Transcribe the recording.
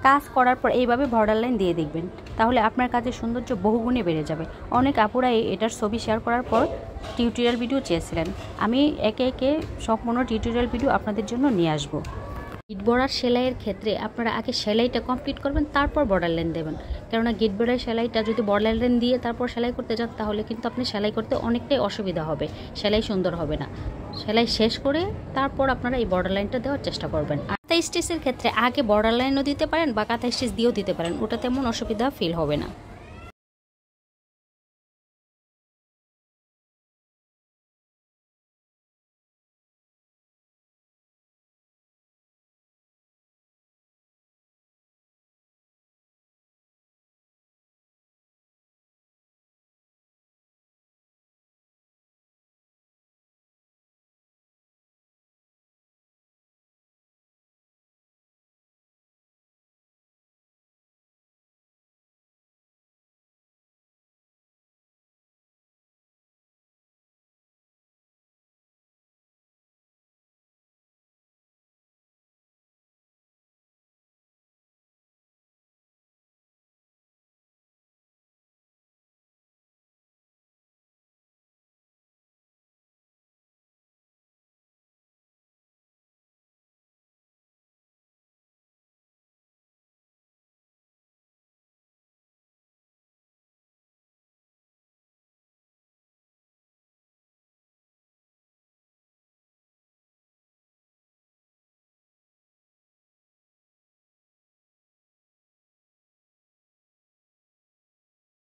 কাজ করার পর এইভাবে বর্ডার লাইন দিয়ে দেখবেন, তাহলে আপনার কাজের সৌন্দর্য বহুগুণে বেড়ে যাবে। অনেক আপুরাই এটার ছবি শেয়ার করার পর টিউটোরিয়াল ভিডিও চেয়েছিলেন, আমি একে একে সম্পূর্ণ টিউটোরিয়াল ভিডিও আপনাদের জন্য নিয়ে আসবো। গিট বর্ডার সেলাইয়ের ক্ষেত্রে আপনারা আগে সেলাইটা কমপ্লিট করবেন, তারপর বর্ডার লাইন দেবেন। কেননা গিট বর্ডার সেলাইটা যদি বর্ডার লাইন দিয়ে তারপর সেলাই করতে যান, তাহলে কিন্তু আপনি সেলাই করতে অনেকটাই অসুবিধা হবে, সেলাই সুন্দর হবে না। সেলাই শেষ করে তারপর আপনারা এই বর্ডার লাইনটা দেওয়ার চেষ্টা করবেন। কাঁথা স্টিচের ক্ষেত্রে আগে বর্ডার লাইনও দিতে পারেন বা কাঁথা স্টিচ দিয়েও দিতে পারেন, ওটা তেমন অসুবিধা ফিল হবে না।